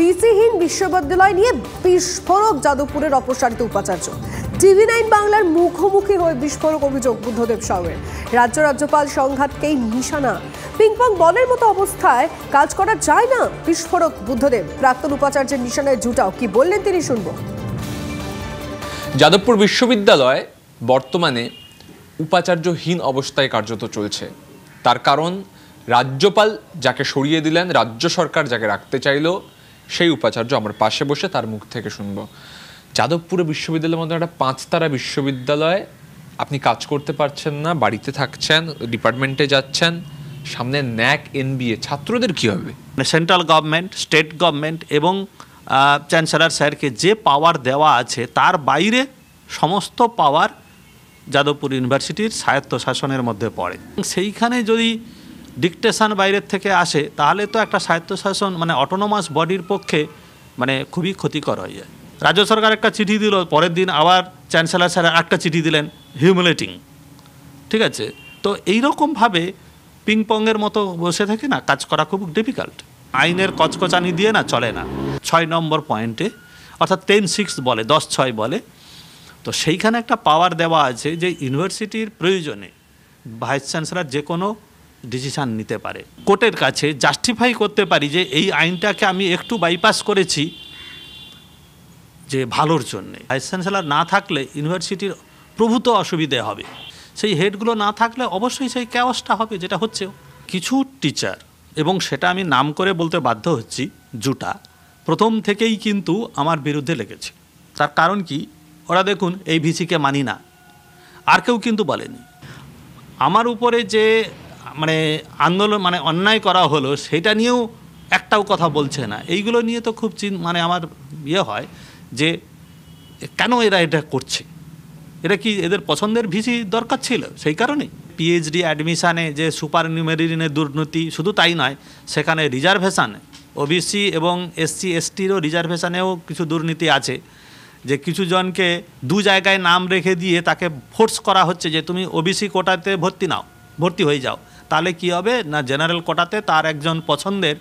ভিসিহীন বিশ্ববিদ্যালয় নিয়ে বিস্ফোরক যাদবপুরের অপসারিত উপাচার্য। TV9 বাংলার মুখোমুখি হয়ে বিস্ফোরক অভিযোগ বুদ্ধদেব সাউয়ের। রাজ্যপাল সংঘাতকেই নিশানা। পিংপং বলের মতো অবস্থায় কাজ করা যায় না। বিস্ফোরক বুদ্ধদেব। প্রাক্তন উপাচার্যের নিশানায় জুটাও। কি বললেন তিনি, শুনবো। যাদবপুর বিশ্ববিদ্যালয় বর্তমানে উপাচার্যহীন অবস্থায় কার্যত চলছে। তার কারণ রাজ্যপাল যাকে সরিয়ে দিলেন, রাজ্য সরকার যাকে রাখতে চাইলো, সেই উপাচার্য আমার পাশে বসে তার মুখ থেকে শুনবো। যাদবপুরে বিশ্ববিদ্যালয়ের মধ্যে একটা 5 তারা বিশ্ববিদ্যালয়, আপনি কাজ করতে পারছেন না, বাড়িতে থাকছেন, ডিপার্টমেন্টে যাচ্ছেন, সামনে ন্যাক NBA, ছাত্রদের কি হবে? সেন্ট্রাল গভর্নমেন্ট, স্টেট গভর্নমেন্ট এবং চ্যান্সেলর স্যারকে যে পাওয়ার দেওয়া আছে তার বাইরে সমস্ত পাওয়ার যাদবপুর ইউনিভার্সিটির স্বায়ত্তশাসনের মধ্যে পড়ে। সেইখানে যদি ডিকটেশন বাইরের থেকে আসে তাহলে তো একটা স্বায়ত্তশাসন মানে অটোনোমাস বডির পক্ষে মানে খুবই ক্ষতিকর হয়ে যায়। রাজ্য সরকার একটা চিঠি দিল, পরের দিন আবার চ্যান্সেলর স্যার একটা চিঠি দিলেন, হিউমিলেটিং। ঠিক আছে, তো এইরকমভাবে পিংপংয়ের মতো বসে থেকে না কাজ করা খুব ডিফিকাল্ট। আইনের কচকচানি দিয়ে না চলে না। 6 নম্বর পয়েন্টে অর্থাৎ 10(6) বলে, 10(6) বলে, তো সেইখানে একটা পাওয়ার দেওয়া আছে যে ইউনিভার্সিটির প্রয়োজনে ভাইস চ্যান্সেলর যে কোনো ডিসিশান নিতে পারে। কোর্টের কাছে জাস্টিফাই করতে পারি যে এই আইনটাকে আমি একটু বাইপাস করেছি যে ভালোর জন্যে। ভাইস চ্যান্সেলর না থাকলে ইউনিভার্সিটির প্রভূত অসুবিধে হবে। সেই হেডগুলো না থাকলে অবশ্যই সেই ক্যাওসটা হবে, যেটা হচ্ছেও। কিছু টিচার, এবং সেটা আমি নাম করে বলতে বাধ্য হচ্ছি, জুটা প্রথম থেকেই কিন্তু আমার বিরুদ্ধে লেগেছে। তার কারণ কি, ওরা দেখুন এই ভিসিকে মানি না, আর কেউ কিন্তু বলেনি। আমার উপরে যে মানে আন্দোলন মানে অন্যায় করা হলো সেটা নিয়েও একটাও কথা বলছে না। এইগুলো নিয়ে তো খুব মানে আমার হয় যে কেন এরা এটা করছে, এটা কি এদের পছন্দের ভিসি দরকার ছিল? সেই কারণে PhD অ্যাডমিশানে যে সুপার নিউমেরিনের দুর্নীতি, শুধু তাই নয়, সেখানে রিজার্ভেশানে OBC এবং SC STরও রিজার্ভেশানেও কিছু দুর্নীতি আছে। যে কিছু জনকে 2 জায়গায় নাম রেখে দিয়ে তাকে ফোর্স করা হচ্ছে যে তুমি OBC কোটাতে ভর্তি হয়ে যাও, তাহলে কি হবে না জেনারেল কোটাতে তার একজন পছন্দের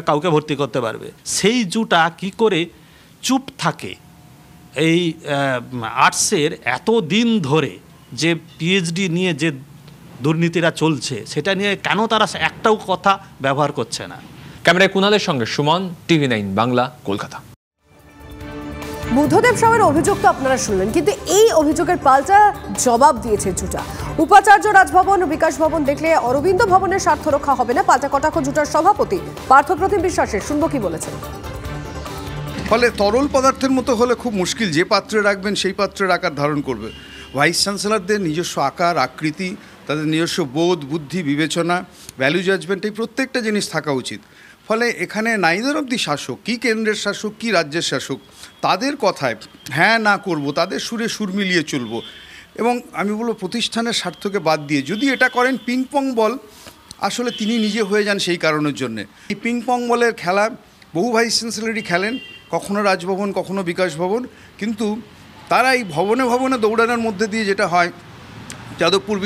কাউকে ভর্তি করতে পারবে। সেই জুটা কি করে চুপ থাকে? এই আর্টসের এত দিন ধরে যে PhD নিয়ে যে দুর্নীতিরা চলছে সেটা নিয়ে কেন তারা একটাও কথা ব্যবহার করছে না? ক্যামেরায় কুণালের সঙ্গে সুমন, TV9 বাংলা, কলকাতা। বুদ্ধদেব সাউয়ের অভিযোগ তো আপনারা শুনলেন, কিন্তু এই অভিযোগের পাল্টা জবাব দিয়েছে জুটা। উপাচার্য রাজভবন ও বিকাশ ভবন দেখলে অরবিন্দ ভবনের স্বার্থ রক্ষা হবে না, পাল্টা কটাক্ষ জুটার সভাপতি পার্থপ্রতিম বিশ্বাসের। শুনবো কি বলেছেন। ফলে তরল পদার্থের মতো হলে খুব মুশকিল, যে পাত্রে রাখবেন সেই পাত্রের আকার ধারণ করবে। ভাইস চ্যান্সেলরদের নিজস্ব আকার আকৃতি, তাদের নিজস্ব বোধ বুদ্ধি বিবেচনা, ভ্যালু জাজমেন্ট, এই প্রত্যেকটা জিনিস থাকা উচিত। ফলে এখানে নাইদার অব দি শাসক, কি কেন্দ্রের শাসক কি রাজ্যের শাসক, তাদের কথায় হ্যাঁ না করব, তাদের সুরে সুর মিলিয়ে চলবো। এবং আমি বলবো প্রতিষ্ঠানের স্বার্থকে বাদ দিয়ে যদি এটা করেন, পিংপং বল আসলে তিনি নিজে হয়ে যান সেই কারণের জন্যে। এই পিংপং বলের খেলা বহু ভাইস চ্যান্সেলরই খেলেন, কখনো রাজভবন কখনো বিকাশ ভবন, কিন্তু তারা এই ভবনে ভবনে দৌড়ানোর মধ্যে দিয়ে যেটা হয়, যাদবপুর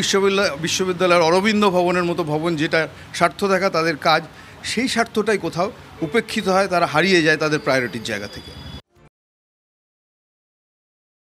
বিশ্ববিদ্যালয়ের অরবিন্দ ভবনের মতো ভবন, যেটা স্বার্থ দেখা তাদের কাজ, সেই স্বার্থটাই কোথাও উপেক্ষিত হয়, তারা হারিয়ে যায় তাদের প্রায়োরিটির জায়গা থেকে।